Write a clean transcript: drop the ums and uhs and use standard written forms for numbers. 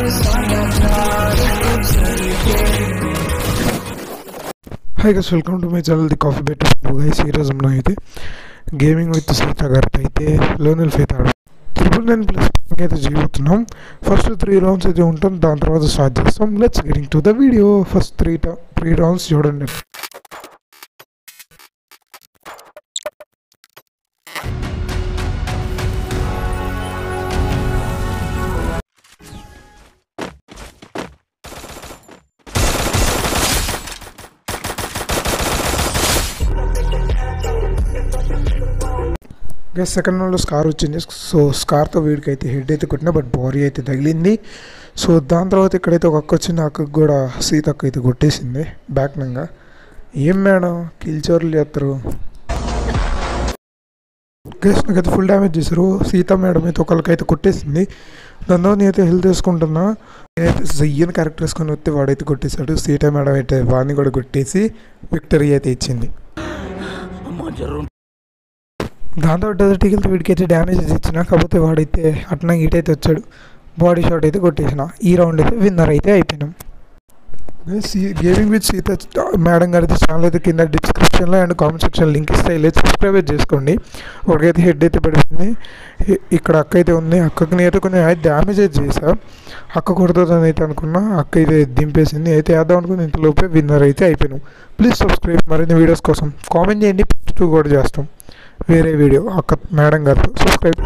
Hi guys, welcome to my channel, The Coffee Better. Guys, ఈ రోజు మనం అయితే గేమింగ్ విత్ సీత గారితో అయితే లోనల్ ఫేత్ ఆడు 999+ అయితే చేయబోతున్నాం. ఫస్ట్ 3 రౌండ్స్ అయితే ఉంటాం, దాని తర్వాత స్టార్ట్ చేస్తాం. Let's getting to the video. First 3 rounds చూడండి. సెకండ్ రౌండ్లో స్కార్ వచ్చింది. సో స్కార్తో వీడికి అయితే హెడ్ అయితే కొట్టినా, బట్ బాడీ అయితే తగిలింది. సో దాని తర్వాత ఇక్కడైతే ఒక అక్క వచ్చింది, అక్కకు కూడా సీతక్క అయితే కొట్టేసింది బ్యాక్ నంగా. ఏం మేడం కిల్చోర్లు చేస్తారు గైస్, నాకైతే ఫుల్ డ్యామేజ్ చేశారు. సీత మేడం అయితే ఒకరికైతే కొట్టేసింది. దాని తర్వాత నేనైతే హెల్త్ వేసుకుంటున్నా. నేనైతే జయ్యని క్యారెక్టర్ వేసుకొని వస్తే వాడైతే కొట్టేశాడు. సీత మేడం అయితే వాడిని కూడా కొట్టేసి విక్టరీ అయితే ఇచ్చింది. దాంతో డెజర్టీకి వీడికి అయితే డ్యామేజ్ ఇచ్చిన, కాకపోతే వాడైతే అట్లా ఈటైతే వచ్చాడు. బాడీ షాట్ అయితే కొట్టేసిన. ఈ రౌండ్ అయితే విన్నర్ అయితే అయిపోయినాం. గేమింగ్ విత్ సీత మేడం గారి ఛానల్ అయితే కింద డిస్క్రిప్షన్లో అండ్ కామెంట్ సెక్షన్ లింక్ ఇస్తే వెళ్ళి సబ్స్క్రైబ్ చేసుకోండి. ఒకటికైతే హెడ్ అయితే పడిపోయింది. ఇక్కడ అక్క అయితే ఉంది. అక్కకి నేనైతే కొన్ని డ్యామేజ్ అయితే చేసా. అక్క కొడుతుందని అయితే అనుకున్నా, అక్క అయితే దింపేసింది. అయితే వేద్దాం అనుకుని ఇంతలోపే విన్నర్ అయితే అయిపోయినాం. Please subscribe. మరిన్ని వీడియోస్ కోసం కామెంట్ చేయండి. 2 కూడా చేస్తాం వేరే వీడియో అక్క మేడం గారితో. సబ్స్క్రైబ్.